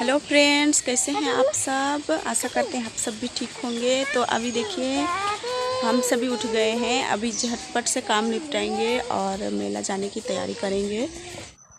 Hello friends, कैसे हैं आप सब। आशा करते हैं आप सब भी ठीक होंगे। तो अभी देखिए हम सभी उठ गए हैं। अभी झटपट से काम निपटाएंगे और मेला जाने की तैयारी करेंगे।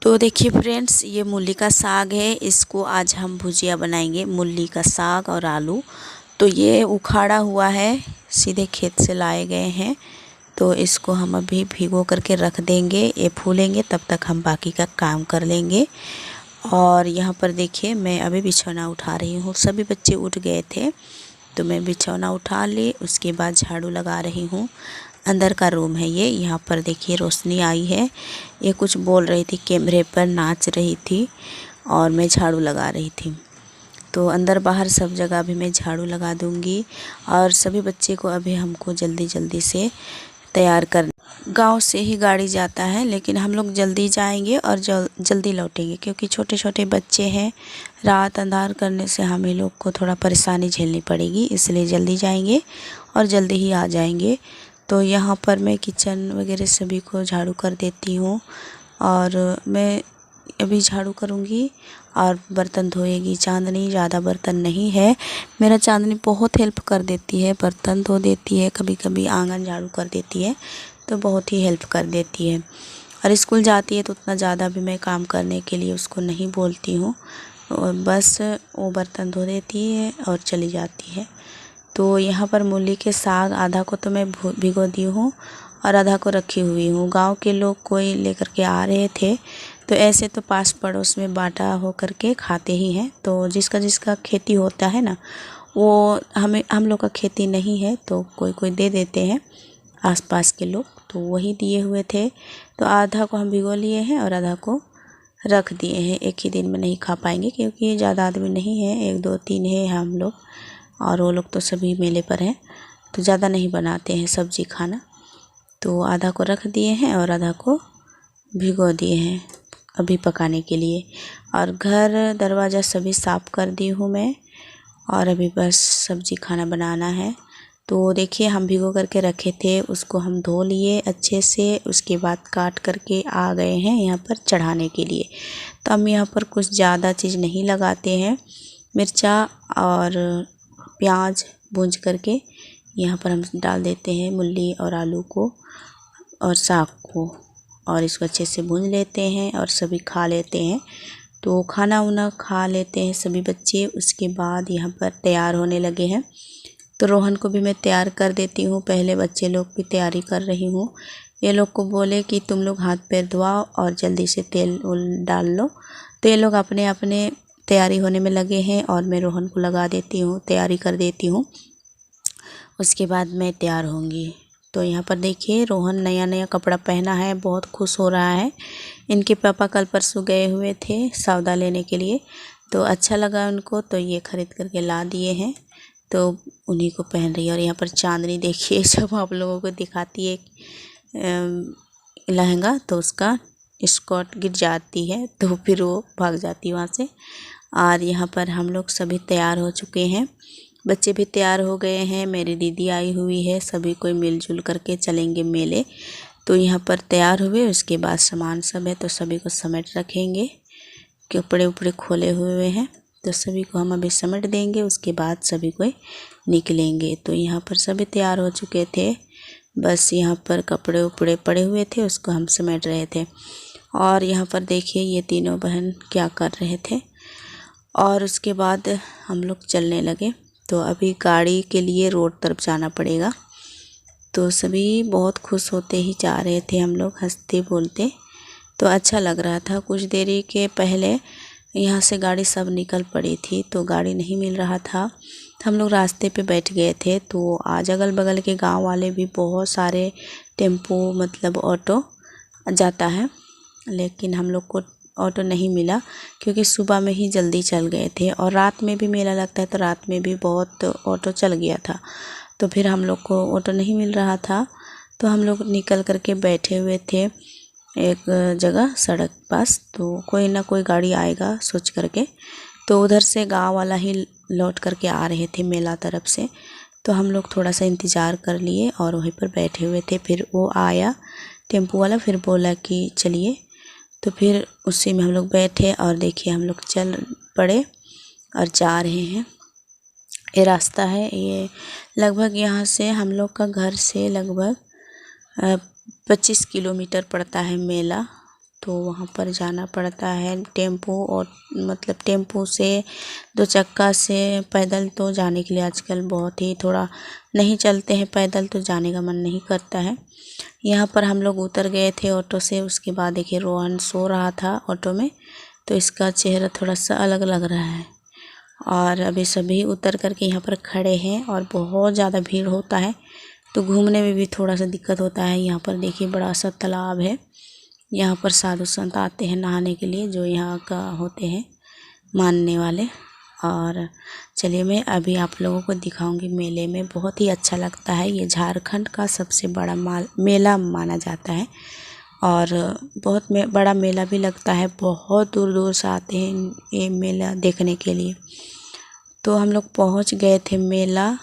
तो देखिए फ्रेंड्स, ये मूली का साग है। इसको आज हम भुजिया बनाएंगे, मूली का साग और आलू। तो ये उखाड़ा हुआ है, सीधे खेत से लाए गए हैं। तो इसको हम अभी भिगो करके रख देंगे, ये फूलेंगे तब तक हम बाकी का काम कर लेंगे। और यहाँ पर देखिए मैं अभी बिछौना उठा रही हूँ। सभी बच्चे उठ गए थे तो मैं बिछौना उठा ली, उसके बाद झाड़ू लगा रही हूँ। अंदर का रूम है ये। यहाँ पर देखिए रोशनी आई है, ये कुछ बोल रही थी, कैमरे पर नाच रही थी और मैं झाड़ू लगा रही थी। तो अंदर बाहर सब जगह भी मैं झाड़ू लगा दूँगी। और सभी बच्चे को अभी हमको जल्दी जल्दी से तैयार कर, गांव से ही गाड़ी जाता है, लेकिन हम लोग जल्दी जाएंगे और जल्दी लौटेंगे क्योंकि छोटे छोटे बच्चे हैं। रात अंधार करने से हमें लोग को थोड़ा परेशानी झेलनी पड़ेगी, इसलिए जल्दी जाएंगे और जल्दी ही आ जाएंगे। तो यहाँ पर मैं किचन वगैरह सभी को झाड़ू कर देती हूँ और मैं अभी झाड़ू करूँगी और बर्तन धोएगी। चांदनी ज़्यादा बर्तन नहीं है, मेरा चांदनी बहुत हेल्प कर देती है, बर्तन धो देती है, कभी कभी आंगन झाड़ू कर देती है, तो बहुत ही हेल्प कर देती है। और स्कूल जाती है तो उतना ज़्यादा भी मैं काम करने के लिए उसको नहीं बोलती हूँ, और बस वो बर्तन धो देती है और चली जाती है। तो यहाँ पर मूली के साग आधा को तो मैं भिगो दी हूँ और आधा को रखी हुई हूँ। गांव के लोग कोई लेकर के आ रहे थे, तो ऐसे तो पास पड़ोस में बांटा हो करके खाते ही हैं। तो जिसका जिसका खेती होता है ना, वो हम लोग का खेती नहीं है तो कोई कोई दे देते हैं आसपास के लोग, तो वही दिए हुए थे। तो आधा को हम भिगो लिए हैं और आधा को रख दिए हैं। एक ही दिन में नहीं खा पाएंगे क्योंकि ज़्यादा आदमी नहीं है, 1 2 3 है हम लोग, और वो लोग तो सभी मेले पर हैं तो ज़्यादा नहीं बनाते हैं सब्जी खाना। तो आधा को रख दिए हैं और आधा को भिगो दिए हैं अभी पकाने के लिए। और घर दरवाज़ा सभी साफ़ कर दी हूँ मैं, और अभी बस सब्जी खाना बनाना है। तो देखिए हम भिगो करके रखे थे, उसको हम धो लिए अच्छे से, उसके बाद काट करके आ गए हैं यहाँ पर चढ़ाने के लिए। तो हम यहाँ पर कुछ ज़्यादा चीज़ नहीं लगाते हैं, मिर्चा और प्याज भूंज करके यहाँ पर हम डाल देते हैं मूली और आलू को और साग को, और इसको अच्छे से भून लेते हैं और सभी खा लेते हैं। तो खाना वाना खा लेते हैं सभी बच्चे। उसके बाद यहाँ पर तैयार होने लगे हैं, तो रोहन को भी मैं तैयार कर देती हूँ। पहले बच्चे लोग की तैयारी कर रही हूँ। ये लोग को बोले कि तुम लोग हाथ पैर धुआओ और जल्दी से तेल डाल लो, तो ये लोग अपने अपने तैयारी होने में लगे हैं और मैं रोहन को लगा देती हूँ, तैयारी कर देती हूँ, उसके बाद मैं तैयार होंगी। तो यहाँ पर देखिए रोहन नया नया कपड़ा पहना है, बहुत खुश हो रहा है। इनके पापा कल परसों गए हुए थे सौदा लेने के लिए, तो अच्छा लगा उनको, तो ये ख़रीद करके ला दिए हैं, तो उन्हीं को पहन रही है। और यहाँ पर चांदनी देखिए, जब आप लोगों को दिखाती है लहंगा तो उसका स्कर्ट गिर जाती है, तो फिर वो भाग जाती है वहाँ से। और यहाँ पर हम लोग सभी तैयार हो चुके हैं, बच्चे भी तैयार हो गए हैं, मेरी दीदी आई हुई है, सभी कोई मिलजुल करके चलेंगे मेले। तो यहाँ पर तैयार हुए, उसके बाद सामान सब है तो सभी को समेट रखेंगे। कपड़े उपड़े खोले हुए हैं तो सभी को हम अभी समेट देंगे, उसके बाद सभी को निकलेंगे। तो यहाँ पर सभी तैयार हो चुके थे, बस यहाँ पर कपड़े उपड़े पड़े हुए थे, उसको हम समेट रहे थे। और यहाँ पर देखिए ये तीनों बहन क्या कर रहे थे। और उसके बाद हम लोग चलने लगे। तो अभी गाड़ी के लिए रोड तरफ जाना पड़ेगा, तो सभी बहुत खुश होते ही जा रहे थे, हम लोग हंसते बोलते, तो अच्छा लग रहा था। कुछ देरी के पहले यहाँ से गाड़ी सब निकल पड़ी थी, तो गाड़ी नहीं मिल रहा था, हम लोग रास्ते पे बैठ गए थे। तो आज अगल बगल के गांव वाले भी बहुत सारे टेम्पो मतलब ऑटो जाता है, लेकिन हम लोग को ऑटो नहीं मिला क्योंकि सुबह में ही जल्दी चल गए थे, और रात में भी मेला लगता है तो रात में भी बहुत ऑटो चल गया था, तो फिर हम लोग को ऑटो नहीं मिल रहा था। तो हम लोग निकल करके बैठे हुए थे एक जगह सड़क पास, तो कोई ना कोई गाड़ी आएगा सोच करके। तो उधर से गांव वाला ही लौट करके आ रहे थे मेला तरफ से, तो हम लोग थोड़ा सा इंतज़ार कर लिए और वहीं पर बैठे हुए थे। फिर वो आया टेम्पो वाला, फिर बोला कि चलिए, तो फिर उसी में हम लोग बैठे और देखिए हम लोग चल पड़े। और जा रहे हैं। ये रास्ता है, ये लगभग यहाँ से हम लोग का घर से लगभग 25 किलोमीटर पड़ता है मेला। तो वहाँ पर जाना पड़ता है टेम्पो, और मतलब टेम्पो से 2 चक्का से। पैदल तो जाने के लिए आजकल बहुत ही थोड़ा नहीं चलते हैं, पैदल तो जाने का मन नहीं करता है। यहाँ पर हम लोग उतर गए थे ऑटो से। उसके बाद देखिए रोहन सो रहा था ऑटो में, तो इसका चेहरा थोड़ा सा अलग लग रहा है। और अभी सभी उतर करके यहाँ पर खड़े हैं और बहुत ज़्यादा भीड़ होता है, तो घूमने में भी थोड़ा सा दिक्कत होता है। यहाँ पर देखिए बड़ा सा तालाब है, यहाँ पर साधु संत आते हैं नहाने के लिए, जो यहाँ का होते हैं मानने वाले। और चलिए मैं अभी आप लोगों को दिखाऊंगी मेले में। बहुत ही अच्छा लगता है, ये झारखंड का सबसे बड़ा मेला माना जाता है, और बहुत बड़ा मेला भी लगता है। बहुत दूर दूर से आते हैं ये मेला देखने के लिए। तो हम लोग पहुंच गए थे मेला,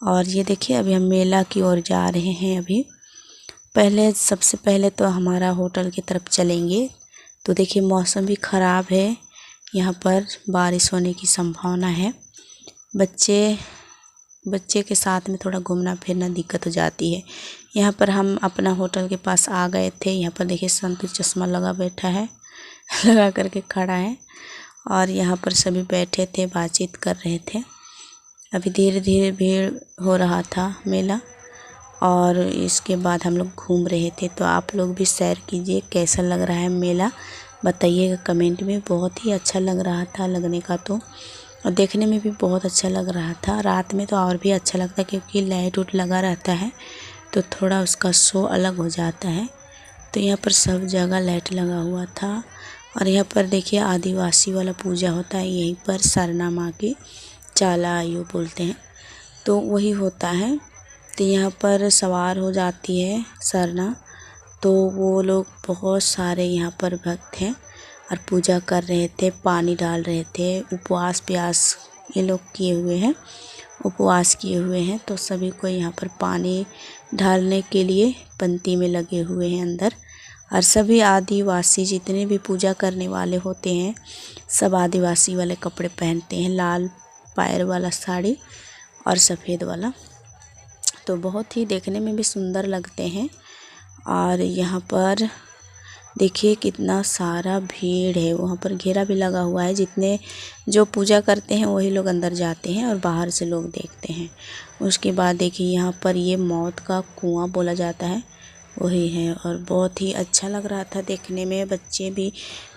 और ये देखिए अभी हम मेला की ओर जा रहे हैं। अभी सबसे पहले तो हमारा होटल की तरफ चलेंगे। तो देखिए मौसम भी ख़राब है, यहाँ पर बारिश होने की संभावना है। बच्चे के साथ में थोड़ा घूमना फिरना दिक्कत हो जाती है। यहाँ पर हम अपना होटल के पास आ गए थे। यहाँ पर देखिए संतु चश्मा लगा बैठा है लगा करके खड़ा है, और यहाँ पर सभी बैठे थे, बातचीत कर रहे थे। अभी धीरे धीरे भीड़ हो रहा था मेला, और इसके बाद हम लोग घूम रहे थे। तो आप लोग भी सैर कीजिए, कैसा लग रहा है मेला बताइएगा कमेंट में। बहुत ही अच्छा लग रहा था लगने का तो, और देखने में भी बहुत अच्छा लग रहा था। रात में तो और भी अच्छा लगता है, क्योंकि लाइट उट लगा रहता है, तो थोड़ा उसका शो अलग हो जाता है। तो यहाँ पर सब जगह लाइट लगा हुआ था। और यहाँ पर देखिए आदिवासी वाला पूजा होता है, यहीं पर सरना माँ की चाला आयु बोलते हैं, तो वही होता है। तो यहाँ पर सवार हो जाती है सरना, तो वो लोग बहुत सारे यहाँ पर भक्त हैं और पूजा कर रहे थे, पानी डाल रहे थे। उपवास प्यास ये लोग किए हुए हैं, उपवास किए हुए हैं। तो सभी को यहाँ पर पानी ढालने के लिए पंक्ति में लगे हुए हैं अंदर। और सभी आदिवासी जितने भी पूजा करने वाले होते हैं, सब आदिवासी वाले कपड़े पहनते हैं, लाल पायर वाला साड़ी और सफ़ेद वाला। तो बहुत ही देखने में भी सुंदर लगते हैं। और यहाँ पर देखिए कितना सारा भीड़ है, वहाँ पर घेरा भी लगा हुआ है। जितने जो पूजा करते हैं वही लोग अंदर जाते हैं और बाहर से लोग देखते हैं। उसके बाद देखिए यहाँ पर ये मौत का कुआं बोला जाता है, वही है। और बहुत ही अच्छा लग रहा था देखने में, बच्चे भी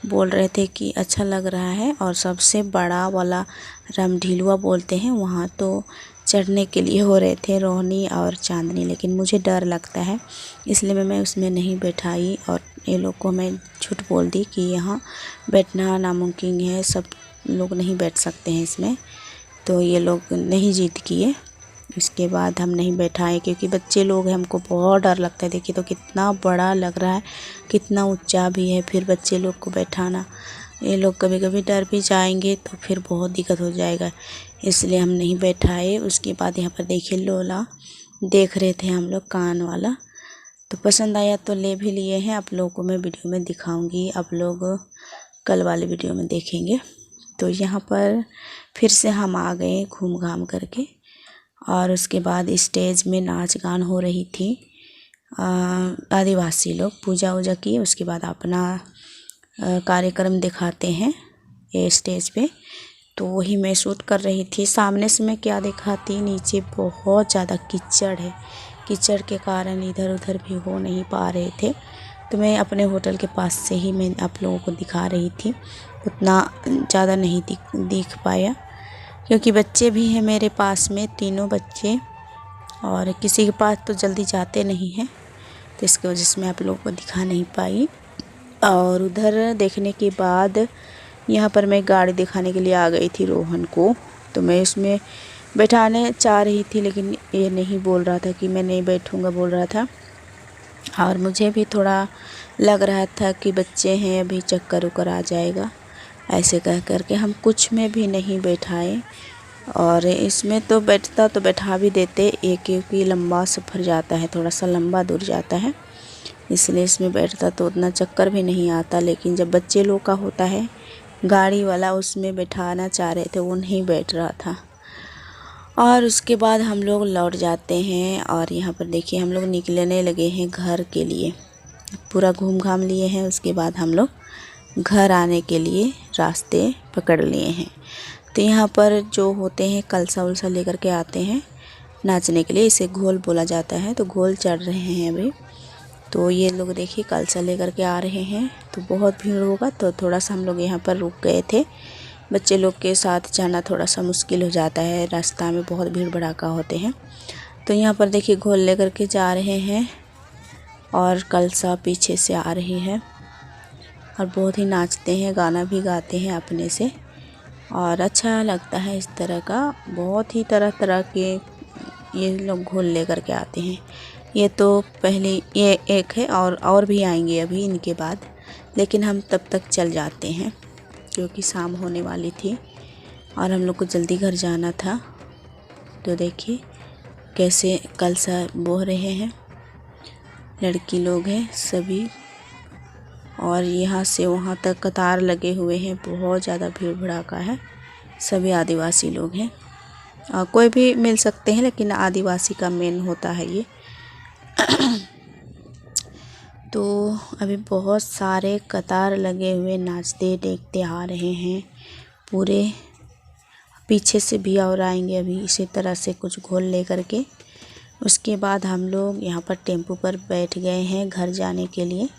बोल रहे थे कि अच्छा लग रहा है। और सबसे बड़ा वाला रामढिलुआ बोलते हैं, वहाँ तो चढ़ने के लिए हो रहे थे रोहनी और चांदनी, लेकिन मुझे डर लगता है इसलिए मैं उसमें नहीं बैठाई। और ये लोग को मैं झूठ बोल दी कि यहाँ बैठना नामुमकिन है, सब लोग नहीं बैठ सकते हैं इसमें। तो ये लोग नहीं जिद किए। इसके बाद हम नहीं बैठाए, क्योंकि बच्चे लोग हैं, हमको बहुत डर लगता है। देखिए तो कितना बड़ा लग रहा है, कितना ऊंचा भी है, फिर बच्चे लोग को बैठाना, ये लोग कभी कभी डर भी जाएंगे तो फिर बहुत दिक्कत हो जाएगा, इसलिए हम नहीं बैठाए। उसके बाद यहाँ पर देखिए लोला देख रहे थे हम लोग, कान वाला। तो पसंद आया तो ले भी लिए हैं, आप लोगों को मैं वीडियो में दिखाऊंगी, आप लोग कल वाले वीडियो में देखेंगे। तो यहाँ पर फिर से हम आ गए घूम घाम करके। और उसके बाद स्टेज में नाच गान हो रही थी, आदिवासी लोग पूजा वूजा किए, उसके बाद अपना कार्यक्रम दिखाते हैं ये स्टेज पे। तो वही मैं शूट कर रही थी। सामने से मैं क्या दिखाती, नीचे बहुत ज़्यादा कीचड़ है, कीचड़ के कारण इधर उधर भी हो नहीं पा रहे थे। तो मैं अपने होटल के पास से ही मैं आप लोगों को दिखा रही थी, उतना ज़्यादा नहीं दिख पाया, क्योंकि बच्चे भी हैं मेरे पास में, तीनों बच्चे, और किसी के पास तो जल्दी जाते नहीं हैं, तो इसकी वजह से मैं आप लोगों को दिखा नहीं पाई। और उधर देखने के बाद यहाँ पर मैं गाड़ी दिखाने के लिए आ गई थी रोहन को। तो मैं उसमें बैठाने चाह रही थी, लेकिन ये नहीं बोल रहा था कि मैं नहीं बैठूँगा बोल रहा था। और मुझे भी थोड़ा लग रहा था कि बच्चे हैं, अभी चक्कर उक्कर आ जाएगा, ऐसे कह करके हम कुछ में भी नहीं बैठाए। और इसमें तो बैठता तो बैठा भी देते, एक क्योंकि लंबा सफ़र जाता है, थोड़ा सा लंबा दूर जाता है, इसलिए इसमें बैठता तो उतना चक्कर भी नहीं आता। लेकिन जब बच्चे लोग का होता है गाड़ी वाला उसमें बैठाना चाह रहे थे, वो नहीं बैठ रहा था। और उसके बाद हम लोग लौट जाते हैं और यहाँ पर देखिए हम लोग निकलने लगे हैं घर के लिए। पूरा घूम घाम लिए हैं, उसके बाद हम लोग घर आने के लिए रास्ते पकड़ लिए हैं। तो यहाँ पर जो होते हैं कलसा उलसा लेकर के आते हैं नाचने के लिए, इसे घोल बोला जाता है। तो घोल चढ़ रहे हैं अभी। तो ये लोग देखिए कलसा लेकर के आ रहे हैं, तो बहुत भीड़ होगा, तो थोड़ा सा हम लोग यहाँ पर रुक गए थे। बच्चे लोग के साथ जाना थोड़ा सा मुश्किल हो जाता है, रास्ता में बहुत भीड़ भड़ाका होते हैं। तो यहाँ पर देखिए घोल लेकर के जा रहे हैं और कलसा पीछे से आ रही है और बहुत ही नाचते हैं, गाना भी गाते हैं अपने से और अच्छा लगता है इस तरह का। बहुत ही तरह तरह के ये लोग घोल लेकर के आते हैं। ये तो पहले ये एक है और भी आएंगे अभी इनके बाद, लेकिन हम तब तक चल जाते हैं क्योंकि शाम होने वाली थी और हम लोग को जल्दी घर जाना था। तो देखिए कैसे कलसा बोह रहे हैं, लड़की लोग हैं सभी, और यहाँ से वहाँ तक कतार लगे हुए हैं। बहुत ज़्यादा भीड़ भड़ाका है, सभी आदिवासी लोग हैं। कोई भी मिल सकते हैं लेकिन आदिवासी का मेन होता है ये। तो अभी बहुत सारे कतार लगे हुए नाचते देखते आ रहे हैं पूरे, पीछे से भी और आएंगे अभी इसी तरह से कुछ घोल ले करके। उसके बाद हम लोग यहाँ पर टेम्पो पर बैठ गए हैं घर जाने के लिए।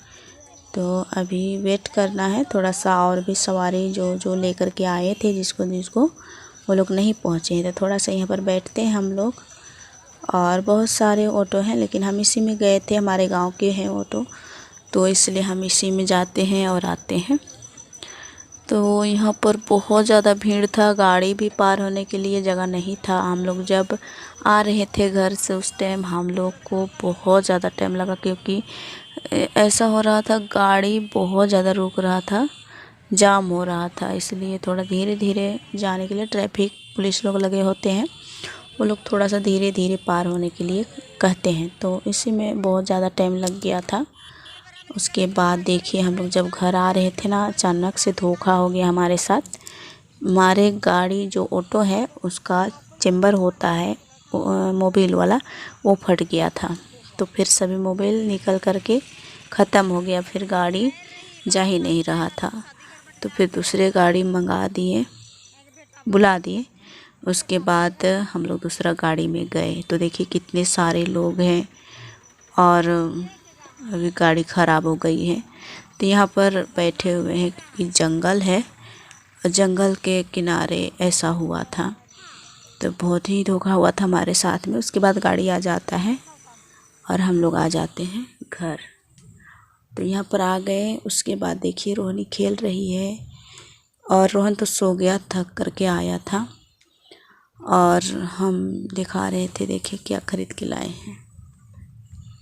तो अभी वेट करना है थोड़ा सा, और भी सवारी जो लेकर के आए थे जिसको वो लोग नहीं पहुँचे हैं, तो थोड़ा सा यहाँ पर बैठते हैं हम लोग। और बहुत सारे ऑटो हैं लेकिन हम इसी में गए थे, हमारे गांव के हैं ऑटो, तो इसलिए हम इसी में जाते हैं और आते हैं। तो यहाँ पर बहुत ज़्यादा भीड़ था, गाड़ी भी पार होने के लिए जगह नहीं था। हम लोग जब आ रहे थे घर से उस टाइम हम लोग को बहुत ज़्यादा टाइम लगा, क्योंकि ऐसा हो रहा था गाड़ी बहुत ज़्यादा रुक रहा था, जाम हो रहा था। इसलिए थोड़ा धीरे धीरे जाने के लिए ट्रैफिक पुलिस लोग लगे होते हैं, वो लोग थोड़ा सा धीरे धीरे पार होने के लिए कहते हैं। तो इसी में बहुत ज़्यादा टाइम लग गया था। उसके बाद देखिए हम लोग जब घर आ रहे थे ना, अचानक से धोखा हो गया हमारे साथ। हमारे गाड़ी जो ऑटो है उसका चेम्बर होता है मोबिल वाला, वो फट गया था। तो फिर सभी मोबिल निकल कर के ख़त्म हो गया, फिर गाड़ी जा ही नहीं रहा था। तो फिर दूसरे गाड़ी बुला दिए। उसके बाद हम लोग दूसरा गाड़ी में गए। तो देखिए कितने सारे लोग हैं और अभी गाड़ी ख़राब हो गई है। तो यहाँ पर बैठे हुए हैं कि जंगल है, जंगल के किनारे ऐसा हुआ था। तो बहुत ही धोखा हुआ था हमारे साथ में। उसके बाद गाड़ी आ जाता है और हम लोग आ जाते हैं घर। तो यहाँ पर आ गए। उसके बाद देखिए रोहनी खेल रही है और रोहन तो सो गया, थक करके आया था, और हम दिखा रहे थे देखिए क्या ख़रीद के लाए हैं।